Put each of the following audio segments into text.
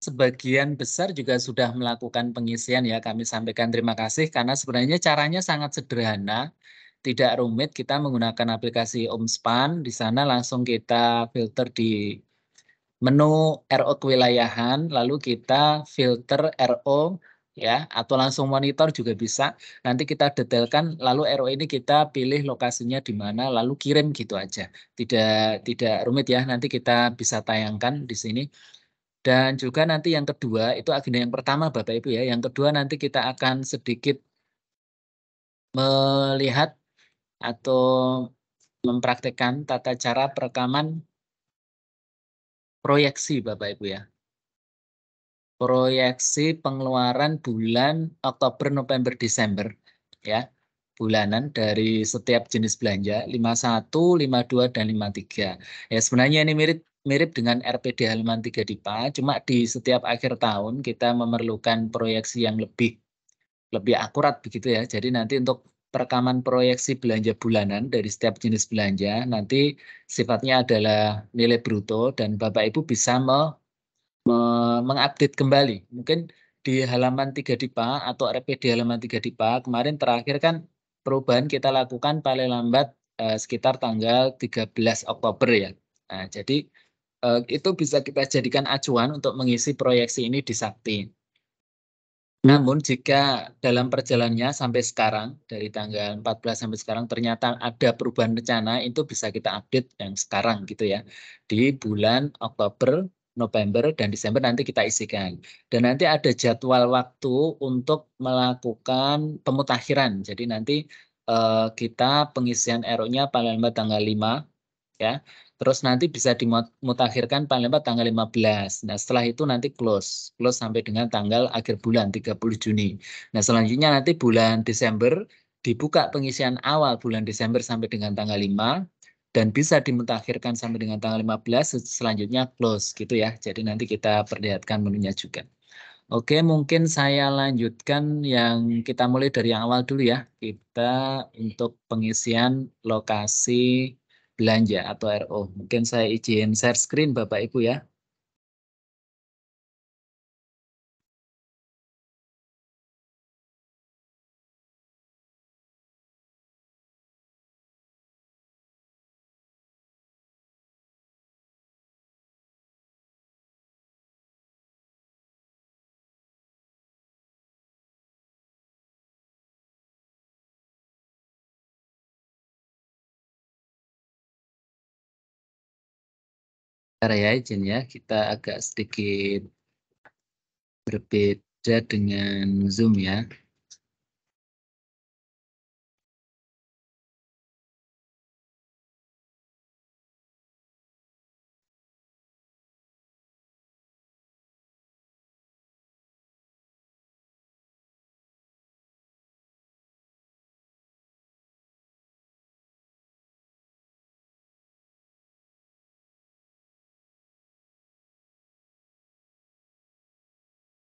sebagian besar juga sudah melakukan pengisian ya. Kami sampaikan terima kasih karena sebenarnya caranya sangat sederhana, tidak rumit. Kita menggunakan aplikasi Omspan, di sana langsung kita filter di menu RO kewilayahan, lalu kita filter RO ya, atau langsung monitor juga bisa. Nanti kita detailkan, lalu RO ini kita pilih lokasinya di mana, lalu kirim gitu aja. Tidak rumit ya. Nanti kita bisa tayangkan di sini. Dan juga nanti yang kedua, itu agenda yang pertama Bapak Ibu ya. Yang kedua nanti kita akan sedikit melihat atau mempraktekkan tata cara perekaman proyeksi Bapak Ibu ya. Proyeksi pengeluaran bulan Oktober, November, Desember ya. Bulanan dari setiap jenis belanja 51, 52 dan 53. Ya sebenarnya ini mirip dengan RPD halaman 3 DIPA, cuma di setiap akhir tahun kita memerlukan proyeksi yang lebih akurat begitu ya. Jadi nanti untuk perekaman proyeksi belanja bulanan dari setiap jenis belanja nanti sifatnya adalah nilai bruto dan Bapak Ibu bisa mengupdate kembali. Mungkin di halaman 3 DIPA atau RPD halaman 3 DIPA kemarin terakhir kan perubahan kita lakukan paling lambat sekitar tanggal 13 Oktober ya. Nah, jadi itu bisa kita jadikan acuan untuk mengisi proyeksi ini di Sakti. Namun jika dalam perjalanannya sampai sekarang, dari tanggal 14 sampai sekarang ternyata ada perubahan rencana, itu bisa kita update yang sekarang gitu ya. Di bulan Oktober, November, dan Desember nanti kita isikan. Dan nanti ada jadwal waktu untuk melakukan pemutakhiran. Jadi nanti kita pengisian RO-nya paling lambat tanggal 5, ya. Terus nanti bisa dimutakhirkan paling lambat tanggal 15. Nah, setelah itu nanti close sampai dengan tanggal akhir bulan 30 Juni. Nah, selanjutnya nanti bulan Desember dibuka pengisian awal bulan Desember sampai dengan tanggal 5 dan bisa dimutakhirkan sampai dengan tanggal 15, selanjutnya close gitu ya. Jadi nanti kita perlihatkan menunya juga. Oke, mungkin saya lanjutkan yang kita mulai dari yang awal dulu ya. Kita untuk pengisian lokasi belanja atau RO. Mungkin saya izin share screen Bapak Ibu ya. Bentar ya, izin ya, kita agak sedikit berbeda dengan Zoom ya.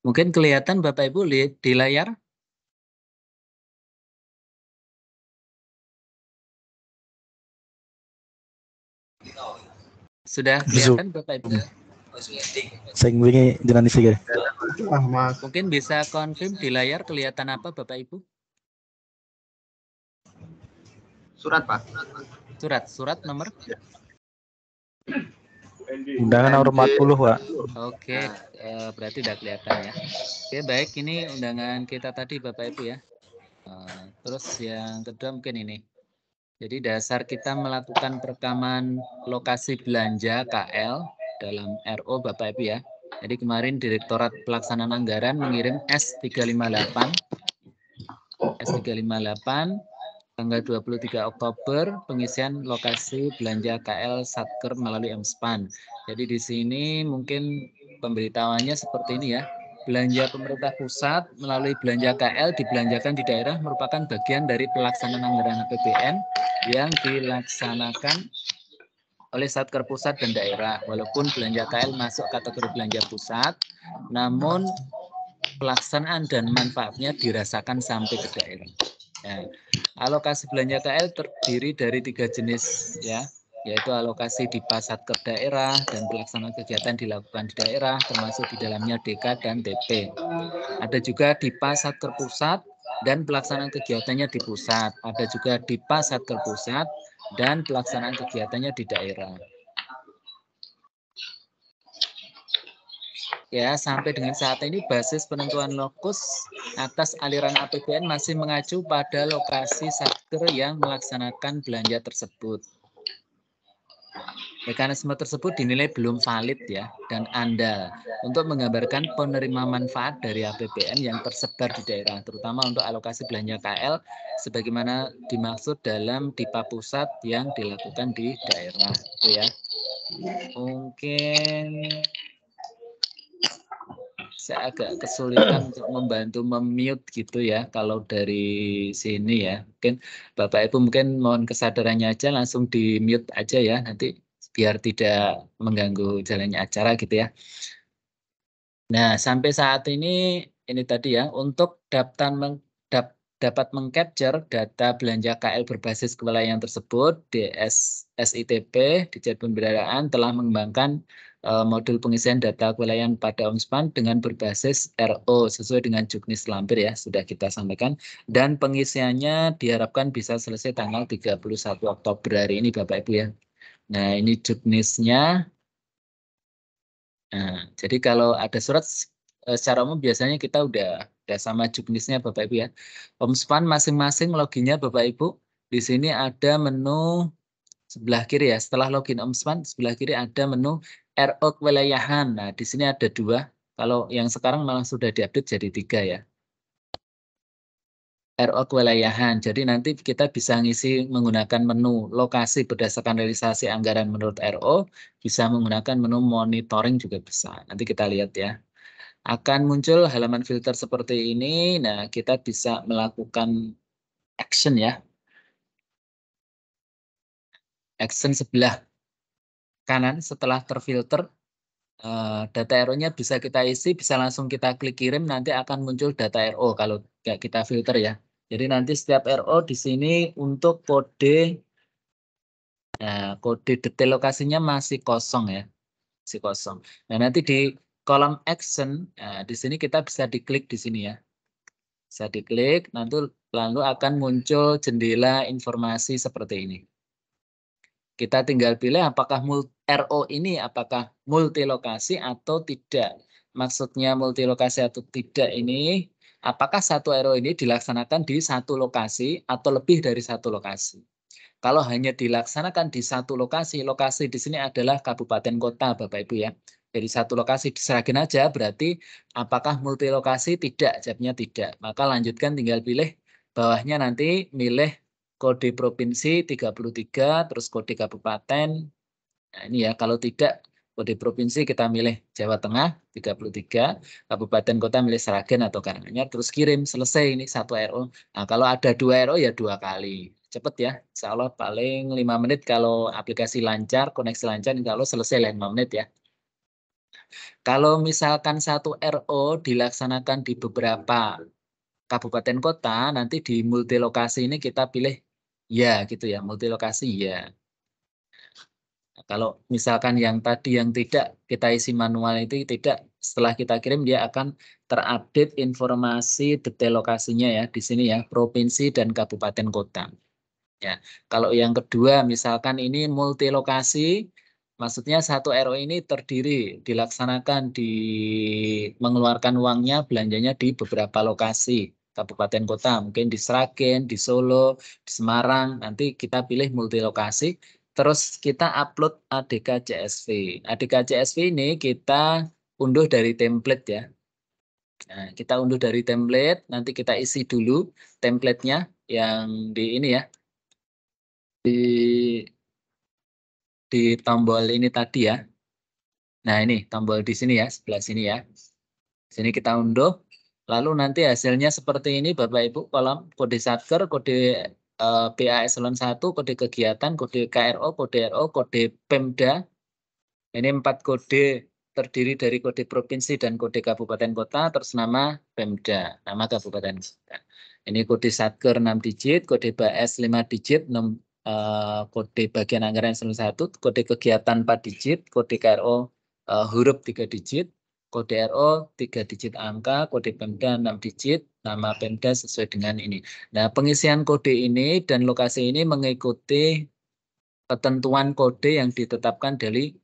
Mungkin kelihatan Bapak Ibu lihat di layar. Sudah kelihatan Bapak Ibu? Saya ingin jalan sih. Mungkin bisa confirm di layar kelihatan apa Bapak Ibu? Surat, Pak. Surat nomor? Undangan nomor 40, Pak. Oke, berarti udah kelihatan ya. Oke, baik, ini undangan kita tadi Bapak Ibu ya. Terus yang kedua mungkin ini. Jadi dasar kita melakukan perekaman lokasi belanja KL dalam RO Bapak Ibu ya. Jadi kemarin Direktorat Pelaksanaan Anggaran mengirim S358 tanggal 23 Oktober pengisian lokasi belanja KL Satker melalui Mspan. Jadi di sini mungkin pemberitahuannya seperti ini ya. Belanja pemerintah pusat melalui belanja KL dibelanjakan di daerah merupakan bagian dari pelaksanaan anggaran APBN yang dilaksanakan oleh Satker pusat dan daerah. Walaupun belanja KL masuk kategori belanja pusat, namun pelaksanaan dan manfaatnya dirasakan sampai ke daerah. Nah, alokasi belanja KL terdiri dari 3 jenis ya. yaitu alokasi DIPA Satker daerah dan pelaksanaan kegiatan dilakukan di daerah, termasuk di dalamnya DK dan TP. Ada juga DIPA Satker pusat dan pelaksanaan kegiatannya di pusat. Ada juga DIPA Satker pusat dan pelaksanaan kegiatannya di daerah. Ya, sampai dengan saat ini basis penentuan lokus atas aliran APBN masih mengacu pada lokasi Satker yang melaksanakan belanja tersebut. Mekanisme tersebut dinilai belum valid ya dan andal untuk menggambarkan penerima manfaat dari APBN yang tersebar di daerah, terutama untuk alokasi belanja KL sebagaimana dimaksud dalam DIPA pusat yang dilakukan di daerah. Itu ya. Mungkin saya agak kesulitan untuk membantu memute gitu ya kalau dari sini ya. Mungkin Bapak Ibu mungkin mohon kesadarannya aja langsung di mute aja ya nanti biar tidak mengganggu jalannya acara gitu ya. Nah, sampai saat ini tadi ya untuk dapat mengcapture data belanja KL berbasis kewilayahan tersebut, SITP Ditjen Pemberdaraan telah mengembangkan modul pengisian data kewilayahan pada Omspan dengan berbasis RO sesuai dengan Juknis Lampir ya, sudah kita sampaikan. Dan pengisiannya diharapkan bisa selesai tanggal 31 Oktober hari ini Bapak Ibu ya. Nah, ini Juknisnya. Nah, jadi kalau ada surat secara umum biasanya kita udah sama juknisnya Bapak Ibu ya. Omspan masing-masing loginnya Bapak Ibu. Di sini ada menu sebelah kiri ya. Setelah login Omspan sebelah kiri ada menu RO kewilayahan. Nah, di sini ada 2. Kalau yang sekarang malah sudah diupdate jadi 3 ya. RO kewilayahan. Jadi nanti kita bisa ngisi menggunakan menu lokasi berdasarkan realisasi anggaran menurut RO, bisa menggunakan menu monitoring juga bisa. Nanti kita lihat ya. Akan muncul halaman filter seperti ini. Nah, kita bisa melakukan action ya. Action sebelah kanan setelah terfilter. Data RO-nya bisa kita isi, bisa langsung kita klik kirim, nanti akan muncul data RO kalau kita filter ya. Jadi nanti setiap RO di sini untuk kode, nah kode detail lokasinya masih kosong ya, masih kosong. Nah nanti di kolom action, nah, di sini kita bisa diklik di sini ya, bisa diklik, nanti lalu akan muncul jendela informasi seperti ini. Kita tinggal pilih apakah RO ini apakah multilokasi atau tidak. Maksudnya multilokasi atau tidak ini, apakah satu RO ini dilaksanakan di satu lokasi atau lebih dari satu lokasi. Kalau hanya dilaksanakan di satu lokasi, lokasi di sini adalah kabupaten kota Bapak Ibu ya. Dari satu lokasi diserahkan aja berarti apakah multilokasi tidak, jawabnya tidak. Maka lanjutkan tinggal pilih bawahnya nanti milih kode provinsi 33, terus kode kabupaten. Nah ini ya, kalau tidak kode provinsi kita milih Jawa Tengah 33, kabupaten kota milih Sragen atau Karanganyar, terus kirim, selesai ini satu RO. Nah kalau ada 2 RO ya 2 kali. Cepet ya, insya Allah paling 5 menit kalau aplikasi lancar, koneksi lancar, insya Allah selesai 5 menit ya. Kalau misalkan satu RO dilaksanakan di beberapa kabupaten kota, nanti di multilokasi ini kita pilih ya gitu ya, multilokasi ya. Nah, kalau misalkan yang tadi yang tidak kita isi manual itu tidak, setelah kita kirim dia akan terupdate informasi detail lokasinya ya di sini ya, provinsi dan kabupaten kota. Ya, kalau yang kedua misalkan ini multilokasi, maksudnya satu RO ini terdiri dilaksanakan di mengeluarkan uangnya belanjanya di beberapa lokasi kabupaten kota, mungkin di Sragen, di Solo, di Semarang. Nanti kita pilih multilokasi, terus kita upload ADK CSV. ADK CSV ini kita unduh dari template ya. Nah, kita unduh dari template, nanti kita isi dulu templatenya yang di ini ya. Di tombol ini tadi ya. Nah ini tombol di sini ya, sebelah sini ya. Sini kita unduh. Lalu nanti hasilnya seperti ini Bapak Ibu, kolom kode Satker, kode PA Eselon 1, kode kegiatan, kode KRO, kode RO, kode Pemda. Ini 4 kode terdiri dari kode provinsi dan kode kabupaten kota, terus nama Pemda, nama kabupaten kota. Ini kode Satker 6 digit, kode BAS 5 digit, kode bagian anggaran eselon 1, kode kegiatan 4 digit, kode KRO huruf 3 digit, kode RO 3 digit angka, kode Pemda 6 digit, nama Pemda sesuai dengan ini. Nah, pengisian kode ini dan lokasi ini mengikuti ketentuan kode yang ditetapkan dari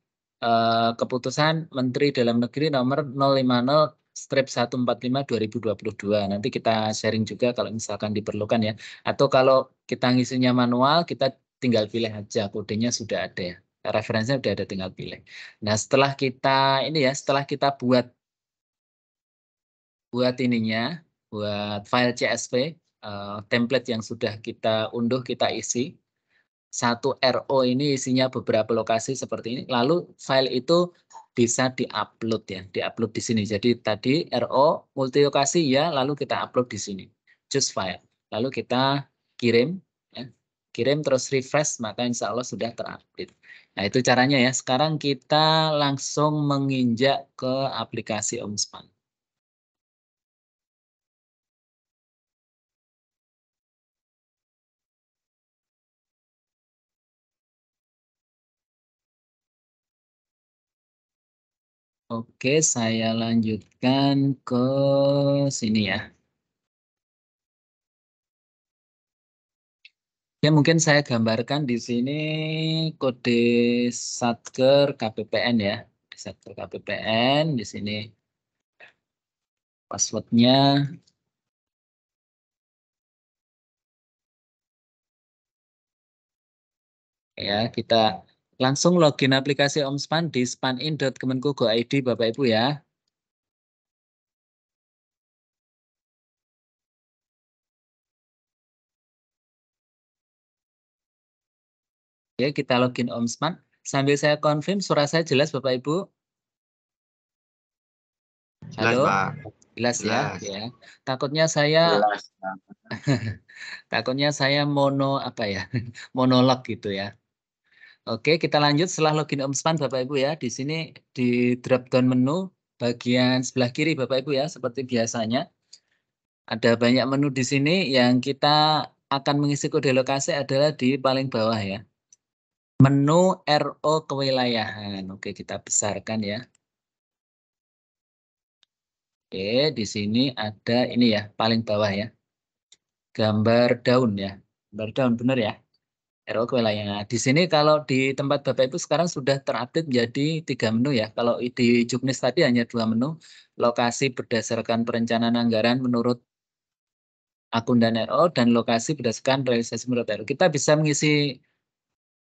keputusan Menteri Dalam Negeri nomor 050/145/2022. Nanti kita sharing juga kalau misalkan diperlukan ya. Atau kalau kita ngisinya manual, kita tinggal pilih aja, kodenya sudah ada ya. Referensinya sudah ada, tinggal pilih. Nah, setelah kita ini ya, setelah kita buat ininya, buat file CSV, template yang sudah kita unduh, kita isi. Satu RO ini isinya beberapa lokasi seperti ini. Lalu file itu bisa diupload ya, diupload di sini. Jadi tadi RO multi lokasi ya, lalu kita upload di sini. Choose file. Lalu kita kirim, ya. Kirim terus refresh, maka insya Allah sudah terupdate. Nah itu caranya ya. Sekarang kita langsung menginjak ke aplikasi Omspan. Oke, saya lanjutkan ke sini ya. Ya, mungkin saya gambarkan di sini kode Satker KPPN ya. Satker KPPN di sini passwordnya. Ya, kita langsung login aplikasi Omspan di spanin.kemenko.go.id Bapak Ibu ya. Ya, kita login Omspan. Sambil saya confirm, suara saya jelas Bapak Ibu? Jelas, Halo? Pak. Jelas ya? Jelas. Ya. Takutnya saya takutnya saya apa ya? Monolog gitu ya. Oke, kita lanjut setelah login Omspan Bapak Ibu ya. Di sini di drop down menu bagian sebelah kiri Bapak Ibu ya, seperti biasanya. Ada banyak menu di sini yang kita akan mengisi kode lokasi adalah di paling bawah ya. Menu RO kewilayahan. Oke, kita besarkan ya. Oke, di sini ada ini ya, paling bawah ya. Gambar daun ya. Gambar daun benar ya. RO kewilayahan. Di sini kalau di tempat Bapak Ibu sekarang sudah terupdate menjadi 3 menu ya. Kalau di Juknis tadi hanya 2 menu. Lokasi berdasarkan perencanaan anggaran menurut akun dan RO dan lokasi berdasarkan realisasi menurut RO. Kita bisa mengisi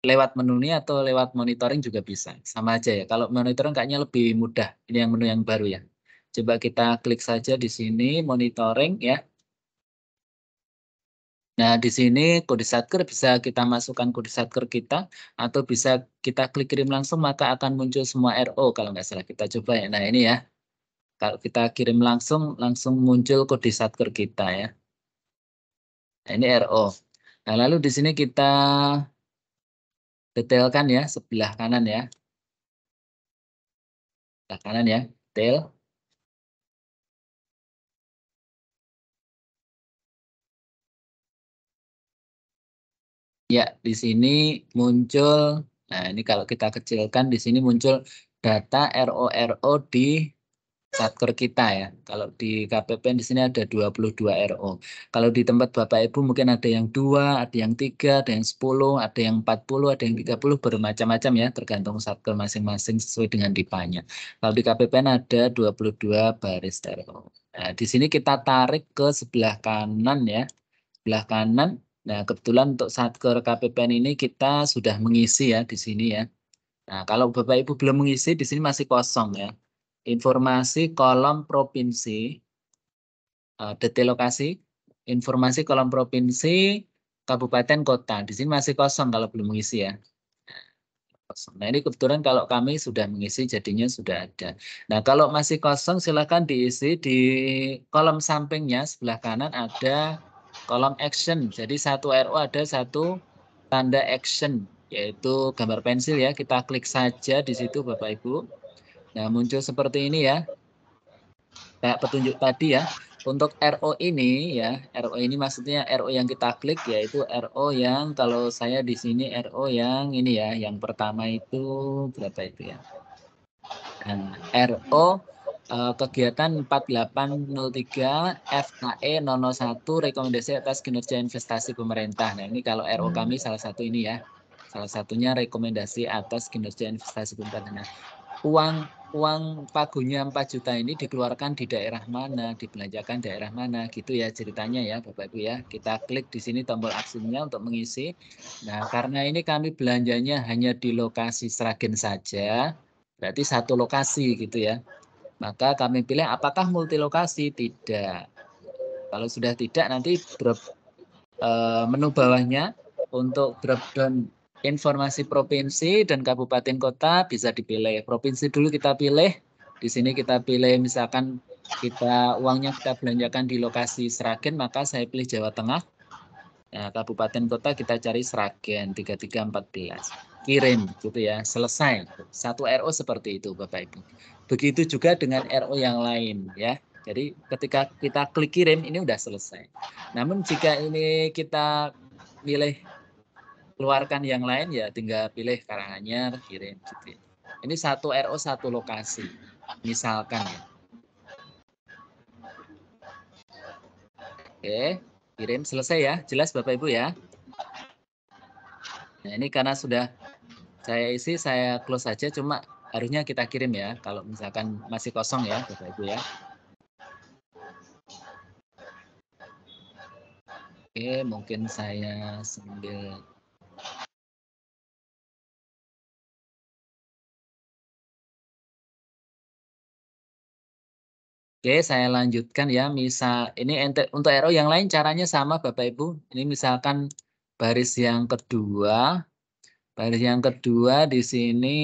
lewat menu ini atau lewat monitoring juga bisa. Sama aja ya. Kalau monitoring kayaknya lebih mudah. Ini yang menu yang baru ya. Coba kita klik saja di sini monitoring ya. Nah, di sini kode satker bisa kita masukkan kode satker kita atau bisa kita klik kirim langsung maka akan muncul semua RO kalau nggak salah. Kita coba ya. Nah, ini ya. Kalau kita kirim langsung muncul kode satker kita ya. Nah, ini RO. Nah, lalu di sini kita detailkan ya sebelah kanan ya. Sebelah kanan ya, detail. Ya, di sini muncul, nah ini kalau kita kecilkan di sini muncul data RO di satker kita ya. Kalau di KPPN di sini ada 22 RO. Kalau di tempat Bapak Ibu mungkin ada yang 2, ada yang 3, ada yang 10, ada yang 40, ada yang 30, bermacam-macam ya, tergantung satker masing-masing sesuai dengan dipanya. Kalau di KPPN ada 22 baris RO. Nah, di sini kita tarik ke sebelah kanan ya. Sebelah kanan. Nah, kebetulan untuk satker KPPN ini kita sudah mengisi ya di sini ya. Nah, kalau Bapak Ibu belum mengisi, di sini masih kosong ya. Informasi kolom provinsi, detail lokasi, informasi kolom provinsi, kabupaten, kota. Di sini masih kosong kalau belum mengisi ya. Kosong. Nah, ini kebetulan kalau kami sudah mengisi, jadinya sudah ada. Nah, kalau masih kosong, silakan diisi di kolom sampingnya, sebelah kanan ada kolom action. Jadi satu RO ada satu tanda action, yaitu gambar pensil ya. Kita klik saja di situ Bapak Ibu. Nah, muncul seperti ini ya. Kayak petunjuk tadi ya. Untuk RO ini ya, RO ini maksudnya RO yang kita klik yaitu RO yang kalau saya di sini RO yang ini ya, yang pertama itu berapa itu ya? Nah, RO kegiatan 4803 FAE 001 rekomendasi atas kinerja investasi pemerintah. Nah, ini kalau RO kami salah satu ini ya. Salah satunya rekomendasi atas kinerja investasi pemerintah. Nah, uang pagunya 4 juta ini dikeluarkan di daerah mana, dibelanjakan daerah mana, gitu ya ceritanya ya Bapak Ibu ya. Kita klik di sini tombol aksinya untuk mengisi. Nah, karena ini kami belanjanya hanya di lokasi Sragen saja, berarti satu lokasi gitu ya. Maka kami pilih apakah multi lokasi? Tidak. Kalau sudah tidak nanti drop menu bawahnya untuk drop down informasi provinsi dan kabupaten kota bisa dipilih. Provinsi dulu kita pilih. Di sini kita pilih misalkan uangnya kita belanjakan di lokasi Sragen, maka saya pilih Jawa Tengah. Nah, kabupaten kota kita cari Sragen 3314. Kirim gitu ya, selesai. Satu RO seperti itu Bapak Ibu. Begitu juga dengan RO yang lain ya. Jadi ketika kita klik kirim ini udah selesai. Namun jika ini kita pilih keluarkan yang lain ya tinggal pilih Karanganyar, kirim gitu. Ini satu RO satu lokasi. Misalkan ya. Oke, kirim selesai ya. Jelas Bapak Ibu ya. Nah, ini karena sudah saya isi, saya close saja, cuma harusnya kita kirim ya, kalau misalkan masih kosong ya, Bapak Ibu ya. Oke, mungkin saya sambil... Oke, saya lanjutkan ya, misal ini untuk RO yang lain caranya sama Bapak Ibu. Ini misalkan baris yang kedua di sini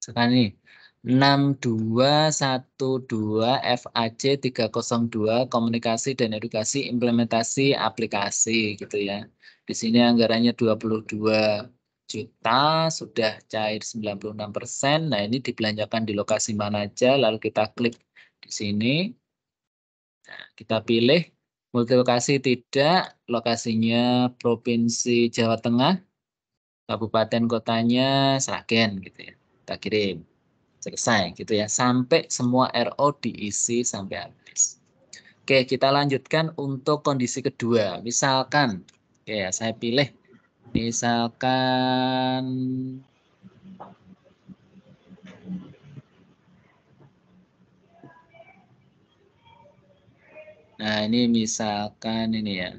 sekarang ini 6212 FAC 302 komunikasi dan edukasi implementasi aplikasi gitu ya. Di sini anggarannya 22 juta, sudah cair 96%. Nah, ini dibelanjakan di lokasi mana aja, lalu kita klik di sini. Nah, kita pilih multi lokasi tidak, lokasinya Provinsi Jawa Tengah, kabupaten kotanya Sragen gitu ya. Kita kirim. Selesai gitu ya. Sampai semua RO diisi sampai habis. Oke, kita lanjutkan untuk kondisi kedua. Misalkan, oke ya, saya pilih misalkan nah ini misalkan ini ya.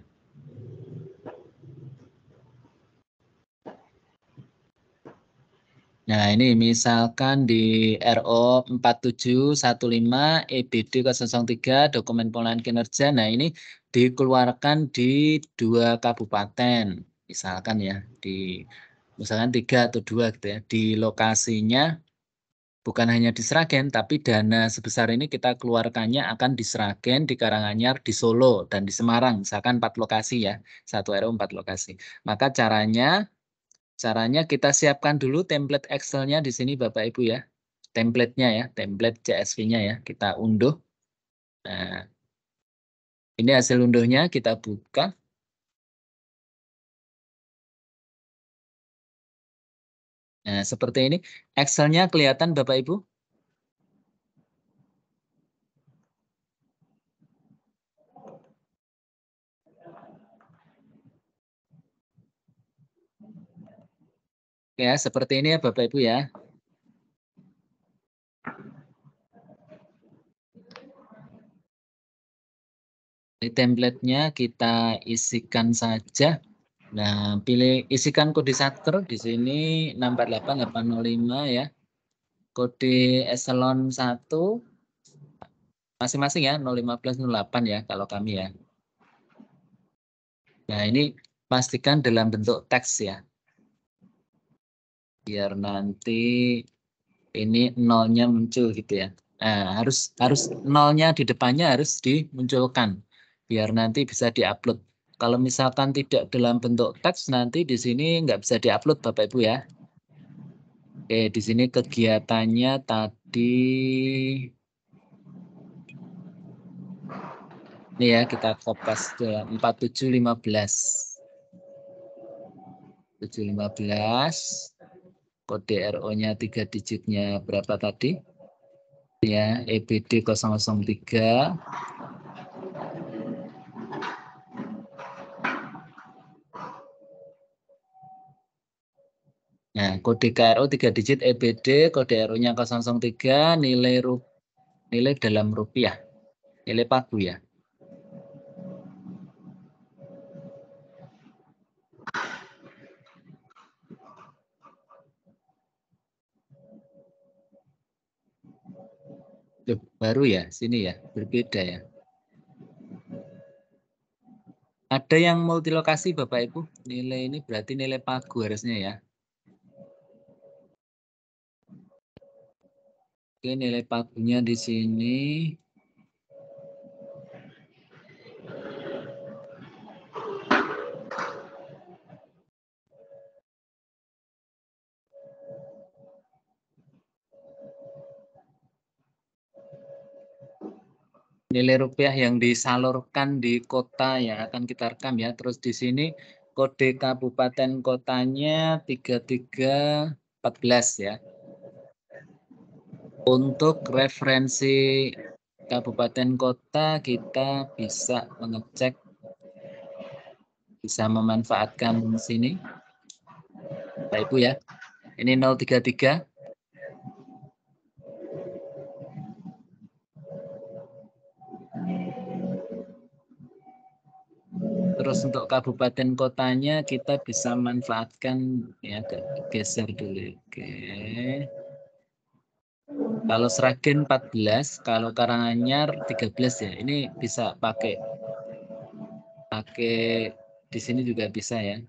Nah, ini misalkan di RO 4715 EBD 003 dokumen pengelolaan kinerja. Nah, ini dikeluarkan di 2 kabupaten. Misalkan ya, misalkan 3 atau 2 gitu ya. Di lokasinya bukan hanya di Sragen, tapi dana sebesar ini kita keluarkannya akan di Sragen, di Karanganyar, di Solo, dan di Semarang. Misalkan 4 lokasi ya, 1 RO 4 lokasi. Maka caranya kita siapkan dulu template Excel-nya di sini Bapak Ibu ya. Template-nya ya, template CSV-nya ya. Kita unduh. Nah, ini hasil unduhnya kita buka. Nah, seperti ini. Excel-nya kelihatan Bapak Ibu? Ya, seperti ini ya Bapak Ibu ya. Di template-nya kita isikan saja. Nah, isikan kode satker di sini 648805 ya. Kode eselon 1 masing-masing ya 01508 ya kalau kami ya. Nah, ini pastikan dalam bentuk teks ya. Biar nanti ini nolnya muncul gitu ya. Nah, harus nolnya di depannya harus dimunculkan biar nanti bisa diupload. Kalau misalkan tidak dalam bentuk teks nanti di sini nggak bisa diupload Bapak Ibu ya. Oke, di sini kegiatannya tadi ini ya, kita kopas ke 4715. 715. Kode RO-nya 3 digitnya berapa tadi? Ya, EBD 003. Nah, kode KRO 3 digit EBD, kode RO-nya 003, nilai dalam rupiah. Nilai pagu ya. Baru ya, sini ya, berbeda ya. Ada yang multilokasi Bapak Ibu? Nilai ini berarti nilai pagu harusnya ya. Oke, nilai pagunya di sini. Nilai rupiah yang disalurkan di kota yang akan kita rekam ya. Terus di sini kode kabupaten kotanya 3314 ya. Untuk referensi kabupaten kota kita bisa mengecek, bisa memanfaatkan sini. Bapak Ibu ya. Ini 033. Terus untuk kabupaten kotanya kita bisa manfaatkan ya, geser dulu. Oke. Kalau Sragen 14, kalau Karanganyar 13 ya. Ini bisa pakai di sini juga bisa ya.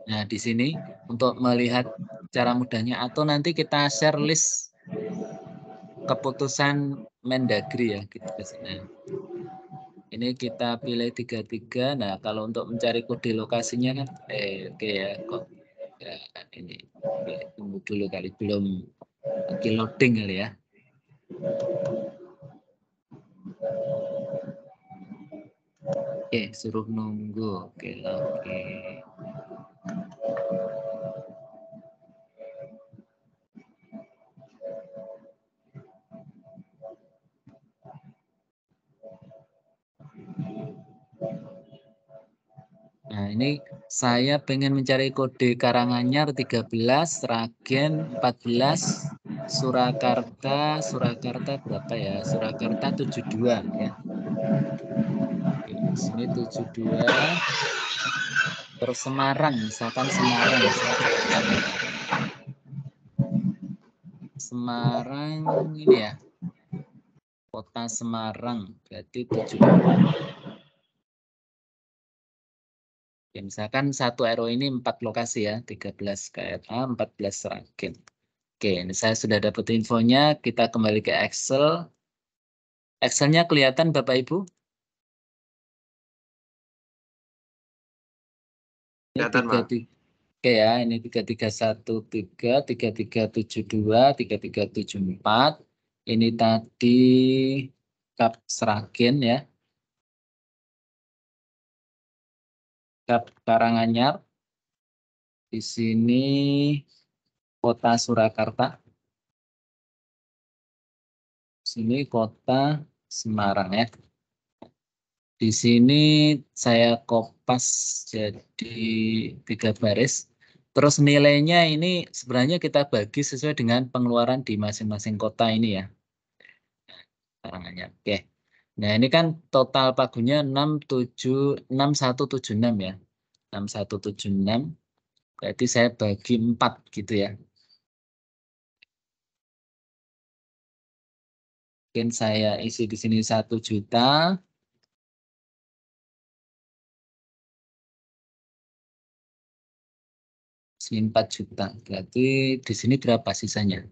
Nah, di sini untuk melihat cara mudahnya atau nanti kita share list keputusan Mendagri ya gitu. Nah, ini kita pilih 33. Nah, kalau untuk mencari kode lokasinya kan oke ya kok ya, ini tunggu dulu kali belum lagi loading kali ya. Oke, suruh nunggu. Oke, oke. Nah, ini saya pengen mencari kode Karanganyar 13, Sragen 14, Surakarta berapa ya? Surakarta 72 ya. Oke, di sini 72. Terus Semarang, misalkan Semarang. Semarang ini ya. Kota Semarang berarti 72. Ya, misalkan satu RO ini 4 lokasi ya, 13 KRA, 14 Sragen. Oke, ini saya sudah dapat infonya. Kita kembali ke Excel. Excelnya kelihatan Bapak Ibu? Ini Kelihatan, Pak. Oke ya, ini 3313, 3372, 3374. Ini tadi Kap Sragen ya. Kap Karanganyar. Di sini Kota Surakarta. Sini Kota Semarang ya. Di sini saya kopas jadi 3 baris. Terus nilainya ini sebenarnya kita bagi sesuai dengan pengeluaran di masing-masing kota ini ya. Karanganyar. Oke. Nah, ini kan total pagunya 6176 ya. 6176. Berarti saya bagi 4 gitu ya. Mungkin saya isi di sini 1 juta. Sini 4 juta. Berarti di sini berapa sisanya?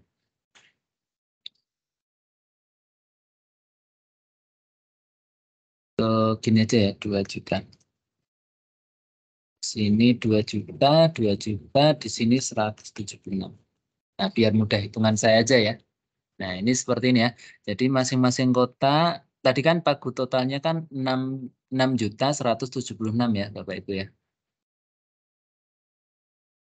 Gini aja ya, 2 juta. Sini 2 juta, 2 juta, di sini 176. Nah, biar mudah hitungan saya aja ya. Nah, ini seperti ini ya. Jadi masing-masing kota, tadi kan pagu totalnya kan 6.176 ya, Bapak Ibu ya.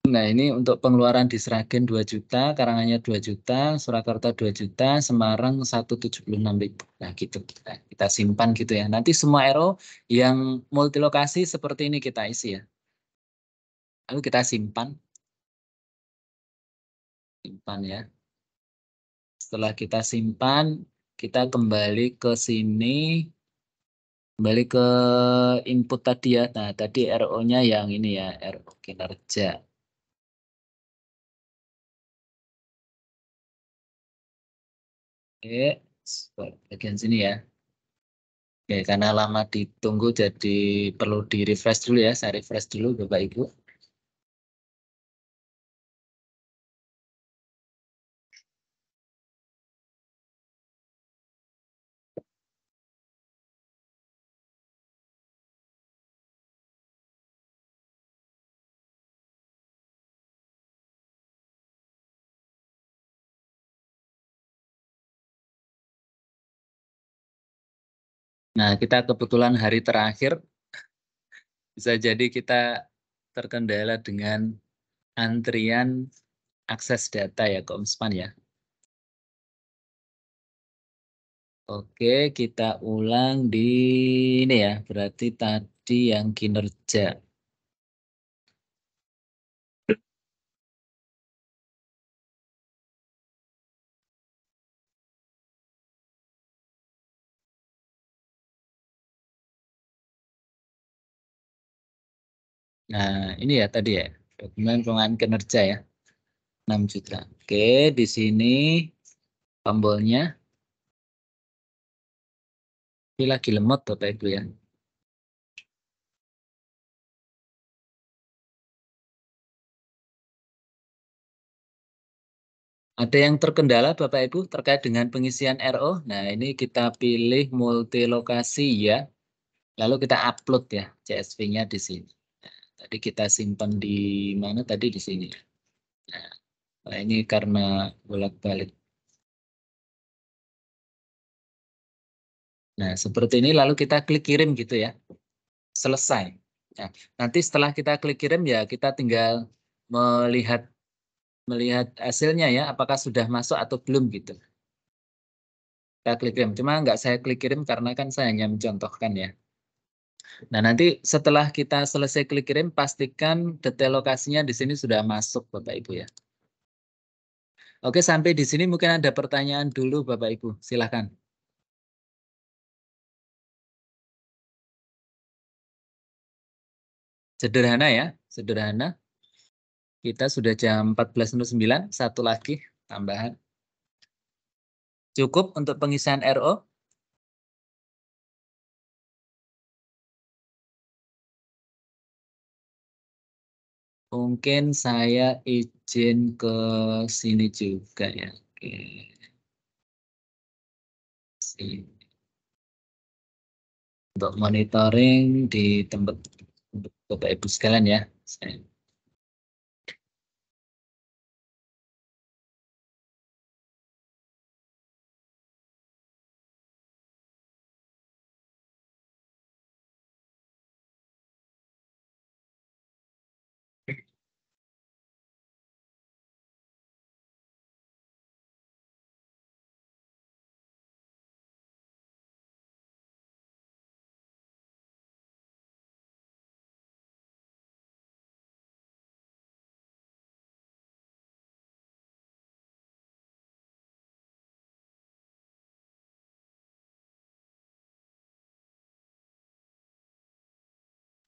Nah, ini untuk pengeluaran di Sragen 2 juta, Karanganyar 2 juta, Surakarta 2 juta, Semarang 176.000. Nah, gitu. Nah, kita simpan gitu ya. Nanti semua RO yang multilokasi seperti ini kita isi ya. Lalu kita simpan. Simpan ya. Setelah kita simpan, kita kembali ke sini. Kembali ke input tadi ya. Nah, tadi RO-nya yang ini ya, RO kinerja. Oke, bagian sini ya. Oke, karena lama ditunggu jadi perlu di refresh dulu ya. Saya refresh dulu Bapak Ibu. Nah, kita kebetulan hari terakhir bisa jadi kita terkendala dengan antrian akses data ya ke Omspan ya. Oke, kita ulang di ini ya. Berarti tadi yang kinerja. Nah, ini ya tadi ya. Dokumen pengembangan kinerja ya. 6 juta. Oke, di sini tombolnya. Ini lagi lemot Bapak Ibu ya. Ada yang terkendala Bapak Ibu terkait dengan pengisian RO. Nah, ini kita pilih multilokasi ya. Lalu kita upload ya CSV-nya di sini. Nah, tadi kita simpan di mana tadi di sini. Nah, ini karena bolak-balik. Nah, seperti ini lalu kita klik kirim gitu ya. Selesai. Nah, nanti setelah kita klik kirim ya kita tinggal melihat hasilnya ya, apakah sudah masuk atau belum gitu. Kita klik kirim, cuma nggak saya klik kirim karena kan saya hanya mencontohkan ya. Nah, nanti setelah kita selesai klik kirim, pastikan detail lokasinya di sini sudah masuk Bapak Ibu ya. Oke, sampai di sini mungkin ada pertanyaan dulu Bapak Ibu, silahkan. Sederhana ya, sederhana. Kita sudah jam 14.09, satu lagi tambahan. Cukup untuk pengisian RO? Mungkin saya izin ke sini juga ya. Oke. Sini. Untuk monitoring di tempat untuk Bapak Ibu sekalian ya.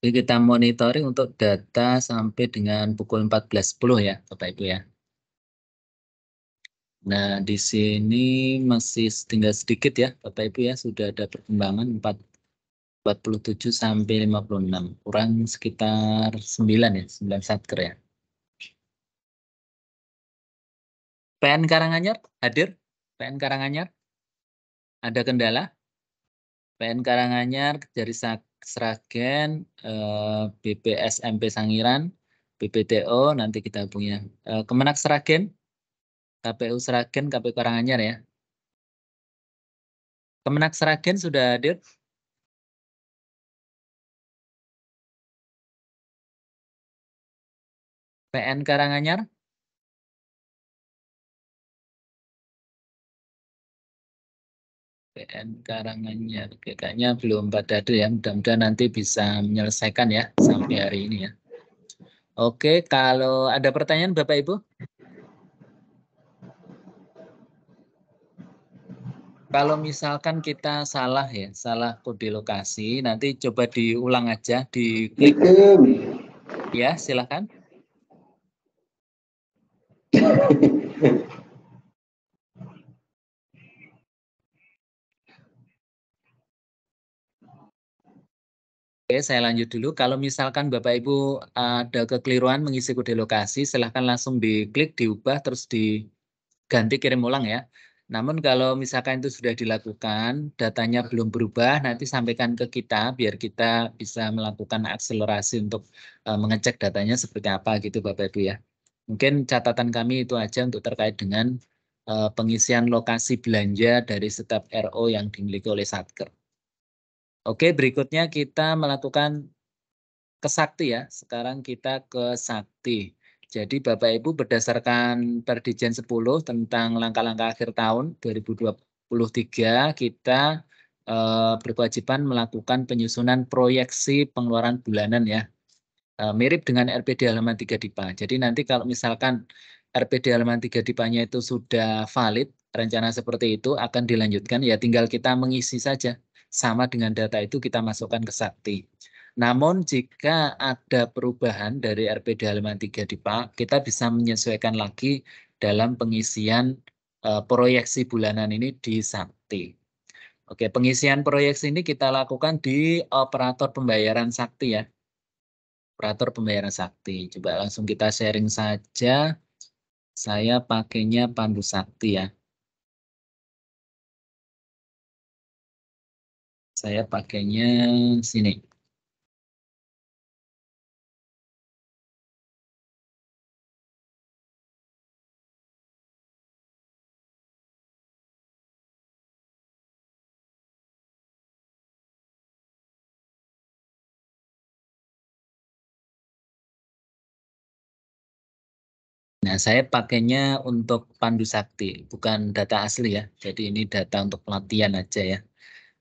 Jadi kita monitoring untuk data sampai dengan pukul 14.10 ya, Bapak Ibu ya. Nah, di sini masih tinggal sedikit ya, Bapak Ibu ya, sudah ada perkembangan 47 sampai 56, kurang sekitar 9 ya, 9 satker ya. PN Karanganyar hadir? PN Karanganyar? Ada kendala? PN Karanganyar dari Sragen, BPS MP Sangiran, BPTO nanti kita punya. Kemenak Sragen, KPU Sragen, KPU Karanganyar ya. Kemenak Sragen sudah hadir? PN Karanganyar? PN Karanganyar, kayaknya belum pada ada ya. Mudah-mudahan nanti bisa menyelesaikan ya sampai hari ini ya. Oke, kalau ada pertanyaan Bapak Ibu? Kalau misalkan kita salah ya, salah kode lokasi, nanti coba diulang aja, diklik. Ya, silakan. Oke, saya lanjut dulu. Kalau misalkan Bapak Ibu ada kekeliruan mengisi kode lokasi, silahkan langsung diklik, diubah, terus diganti kirim ulang ya. Namun kalau misalkan itu sudah dilakukan, datanya belum berubah, nanti sampaikan ke kita, biar kita bisa melakukan akselerasi untuk mengecek datanya seperti apa gitu Bapak Ibu ya. Mungkin catatan kami itu aja untuk terkait dengan pengisian lokasi belanja dari setiap RO yang dimiliki oleh Satker. Oke, berikutnya kita melakukan ke Sakti ya. Sekarang kita ke Sakti. Jadi Bapak Ibu berdasarkan Perdijen 10 tentang langkah-langkah akhir tahun 2023 kita berkewajiban melakukan penyusunan proyeksi pengeluaran bulanan ya. Mirip dengan RPD halaman 3 DIPA. Jadi nanti kalau misalkan RPD halaman 3 DIPA-nya itu sudah valid, rencana seperti itu akan dilanjutkan, ya tinggal kita mengisi saja. Sama dengan data itu kita masukkan ke Sakti. Namun jika ada perubahan dari RPD halaman 3 DIPA, kita bisa menyesuaikan lagi dalam pengisian proyeksi bulanan ini di Sakti. Oke, pengisian proyeksi ini kita lakukan di operator pembayaran Sakti ya. Operator pembayaran Sakti. Coba langsung kita sharing saja. Saya pakainya Pandu Sakti ya. Saya pakainya sini. Nah, saya pakainya untuk Pandu Sakti, bukan data asli ya. Jadi ini data untuk pelatihan aja ya.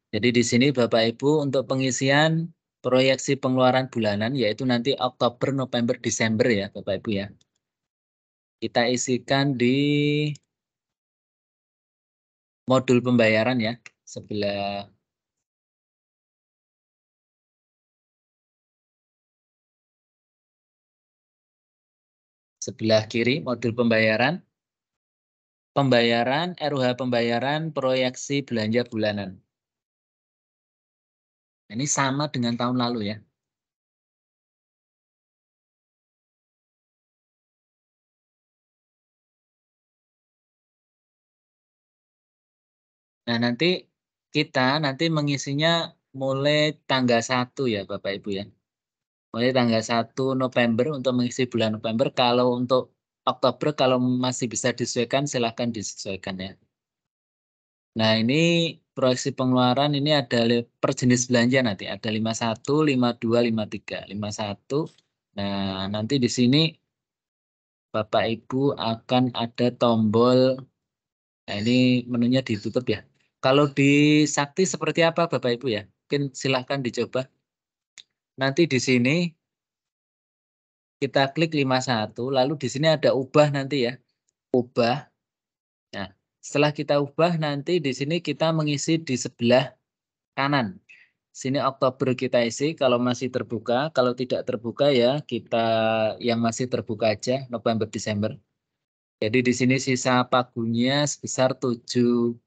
Jadi di sini Bapak Ibu untuk pengisian proyeksi pengeluaran bulanan yaitu nanti Oktober, November, Desember ya Bapak Ibu ya. Kita isikan di modul pembayaran ya, sebelah kiri modul pembayaran. Pembayaran, RUH pembayaran, proyeksi belanja bulanan. Ini sama dengan tahun lalu ya. Nah, nanti kita mengisinya mulai tanggal 1 ya Bapak Ibu ya. Mulai tanggal 1 November untuk mengisi bulan November. Kalau untuk Oktober kalau masih bisa disesuaikan silahkan disesuaikan ya. Nah, ini proyeksi pengeluaran ini ada per jenis belanja nanti. Ada 51, 52, 53. 51. Nah, nanti di sini Bapak Ibu akan ada tombol, nah ini menunya ditutup ya. Kalau di Sakti seperti apa Bapak Ibu ya? Mungkin silahkan dicoba. Nanti di sini kita klik 51, lalu di sini ada ubah nanti ya. Ubah. Nah, setelah kita ubah nanti di sini kita mengisi di sebelah kanan. Sini Oktober kita isi kalau masih terbuka, kalau tidak terbuka ya kita yang masih terbuka aja November Desember. Jadi di sini sisa pagunya sebesar 7.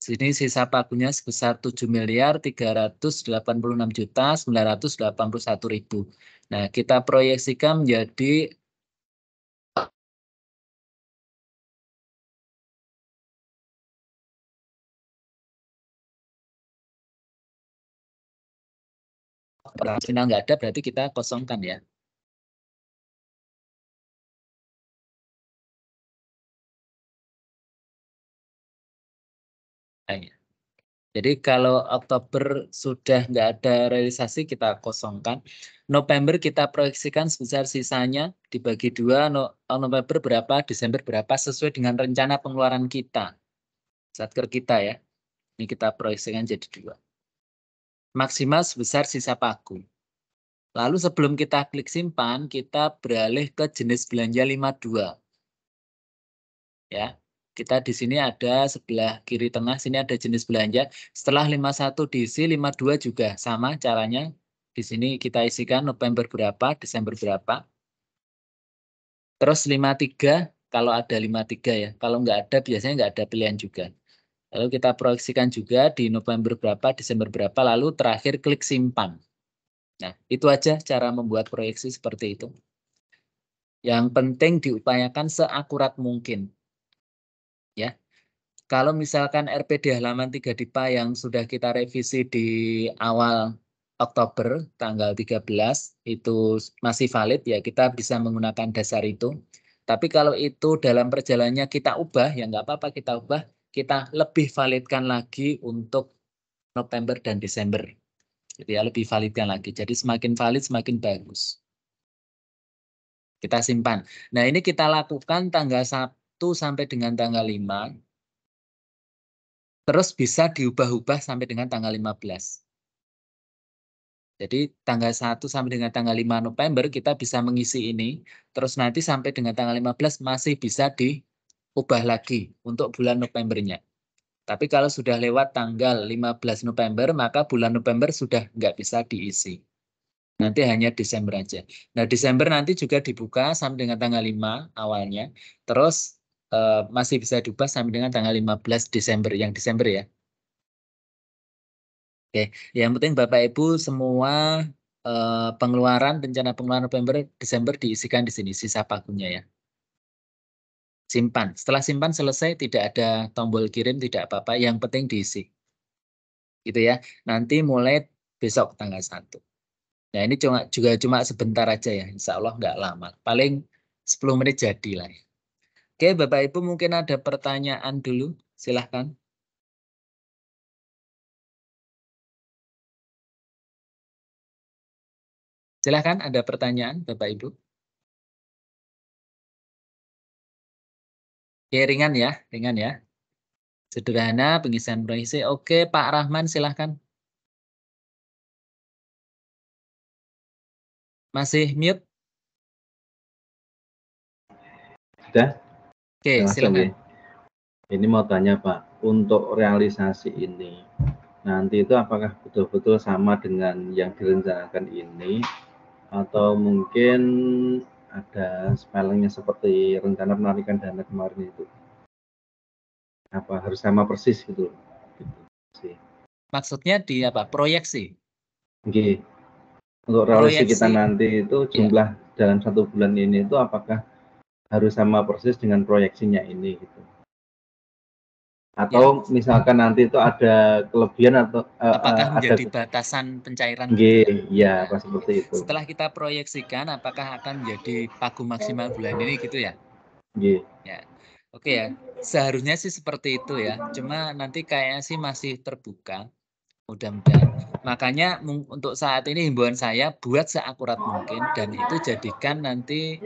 Sini sisa pagunya sebesar 7.386.981.000. Nah, kita proyeksikan menjadi operasional nggak ada, berarti kita kosongkan ya. Jadi kalau Oktober sudah nggak ada realisasi, kita kosongkan. November kita proyeksikan sebesar sisanya dibagi 2, November berapa, Desember berapa, sesuai dengan rencana pengeluaran kita. Satker kita ya. Ini kita proyeksikan jadi 2. Maksimal sebesar sisa pagu. Lalu sebelum kita klik simpan, kita beralih ke jenis belanja 52. Ya. Kita di sini ada sebelah kiri tengah, sini ada jenis belanja. Setelah 51 diisi, 52 juga sama caranya. Di sini kita isikan November berapa, Desember berapa. Terus 53, kalau ada 53 ya. Kalau nggak ada, biasanya nggak ada pilihan juga. Lalu kita proyeksikan juga di November berapa, Desember berapa, lalu terakhir klik simpan. Nah, itu aja cara membuat proyeksi seperti itu. Yang penting diupayakan seakurat mungkin. Ya. Kalau misalkan RPD halaman 3 DIPA yang sudah kita revisi di awal Oktober tanggal 13 itu masih valid ya, kita bisa menggunakan dasar itu. Tapi kalau itu dalam perjalanannya kita ubah ya nggak apa-apa, kita ubah, kita lebih validkan lagi untuk November dan Desember. Jadi ya lebih validkan lagi. Jadi semakin valid semakin bagus. Kita simpan. Nah, ini kita lakukan tanggal 1 sampai dengan tanggal 5. Terus bisa diubah-ubah sampai dengan tanggal 15. Jadi tanggal 1 sampai dengan tanggal 5 November kita bisa mengisi ini. Terus nanti sampai dengan tanggal 15 masih bisa diubah lagi untuk bulan Novembernya. Tapi kalau sudah lewat tanggal 15 November, maka bulan November sudah nggak bisa diisi. Nanti hanya Desember aja. Nah, Desember nanti juga dibuka sampai dengan tanggal 5 awalnya. Terus masih bisa diubah sampai dengan tanggal 15 Desember, yang Desember ya. Oke, yang penting Bapak Ibu semua pengeluaran, rencana pengeluaran November, Desember diisikan di sini, sisa pagunya ya. Simpan. Setelah simpan selesai, tidak ada tombol kirim, tidak apa-apa. Yang penting diisi. Gitu ya. Nanti mulai besok tanggal 1. Nah, ini juga cuma sebentar aja ya. Insya Allah nggak lama. Paling 10 menit jadi lah. Oke, Bapak Ibu mungkin ada pertanyaan dulu. Silahkan. Silahkan, ada pertanyaan Bapak Ibu. Oke, ringan ya. Ringan ya. Sederhana, pengisian proyeksi. Oke, Pak Rahman silahkan. Masih mute? Sudah? Oke, silakan. Ini mau tanya Pak, untuk realisasi ini, nanti itu apakah betul-betul sama dengan yang direncanakan ini, atau mungkin ada spellingnya seperti rencana penarikan dana kemarin itu? Apa harus sama persis gitu? Maksudnya di apa? Proyeksi? Oke. Untuk realisasi kita nanti itu jumlah dalam 1 bulan ini itu apakah harus sama persis dengan proyeksinya ini gitu? Atau misalkan nanti itu ada kelebihan atau apakah menjadi batasan pencairan gitu ya? Apa seperti itu. Setelah kita proyeksikan apakah akan menjadi pagu maksimal bulan ini gitu ya? Ya. Oke ya. Seharusnya sih seperti itu ya. Cuma nanti kayaknya sih masih terbuka. Mudah-mudahan. Makanya untuk saat ini himbauan saya buat seakurat mungkin dan itu jadikan nanti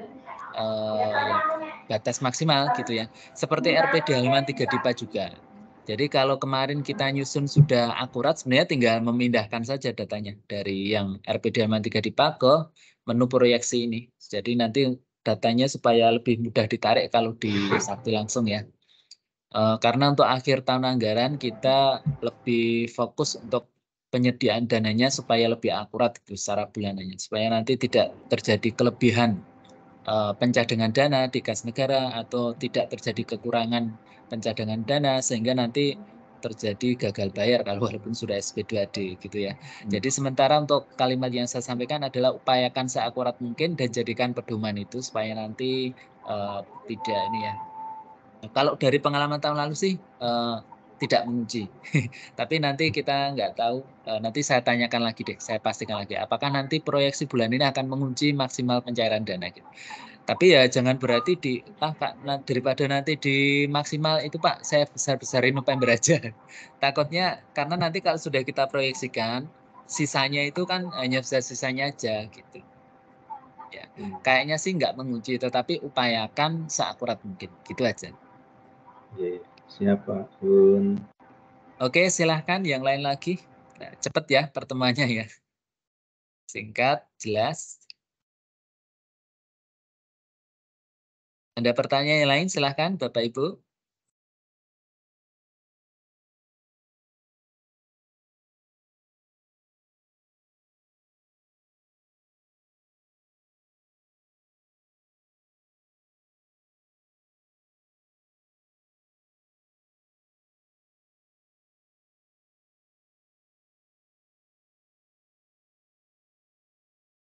batas maksimal gitu ya. Seperti RPD halaman 3 DIPA juga. Jadi kalau kemarin kita nyusun sudah akurat, sebenarnya tinggal memindahkan saja datanya dari yang RPD halaman 3 DIPA ke menu proyeksi ini. Jadi nanti datanya supaya lebih mudah ditarik kalau di Sakti langsung ya. Karena untuk akhir tahun anggaran kita lebih fokus untuk penyediaan dananya supaya lebih akurat gitu secara bulanannya. Supaya nanti tidak terjadi kelebihan pencadangan dana di kas negara atau tidak terjadi kekurangan pencadangan dana sehingga nanti terjadi gagal bayar kalau walaupun sudah SP2D gitu ya. Jadi sementara untuk kalimat yang saya sampaikan adalah upayakan seakurat mungkin dan jadikan pedoman itu supaya nanti tidak ini ya. Kalau dari pengalaman tahun lalu sih tidak mengunci. Tapi nanti kita nggak tahu, nanti saya tanyakan lagi deh, saya pastikan lagi, apakah nanti proyeksi bulan ini akan mengunci maksimal pencairan dana gitu. Tapi ya jangan berarti daripada nanti di maksimal itu Pak, saya besar-besarin November aja. Takutnya karena nanti kalau sudah kita proyeksikan, sisanya itu kan hanya sisanya aja gitu. Ya, kayaknya sih nggak mengunci, tetapi upayakan seakurat mungkin, gitu aja. Oke, siap Pak Bun. Oke, silahkan yang lain lagi. Nah, cepet ya pertemuannya ya. Singkat, jelas. Ada pertanyaan yang lain, silahkan Bapak Ibu.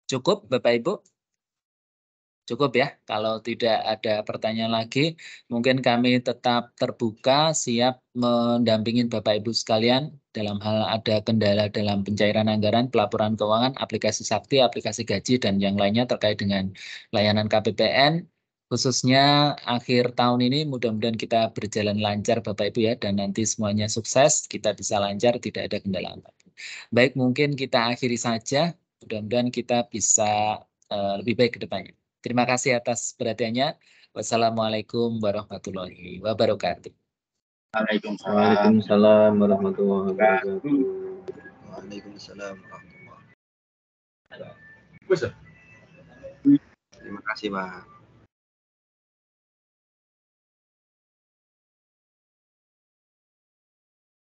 Cukup Bapak Ibu? Cukup ya, kalau tidak ada pertanyaan lagi, mungkin kami tetap terbuka, siap mendampingi Bapak Ibu sekalian dalam hal ada kendala dalam pencairan anggaran, pelaporan keuangan, aplikasi sakti, aplikasi gaji, dan yang lainnya terkait dengan layanan KPPN. Khususnya akhir tahun ini mudah-mudahan kita berjalan lancar Bapak Ibu ya, dan nanti semuanya sukses, kita bisa lancar, tidak ada kendala apapun. Baik, mungkin kita akhiri saja, mudah-mudahan kita bisa lebih baik ke depannya. Terima kasih atas perhatiannya. Wassalamualaikum warahmatullahi wabarakatuh. Waalaikumsalam warahmatullahi wabarakatuh. Waalaikumsalam warahmatullahi wabarakatuh. Terima kasih Pak.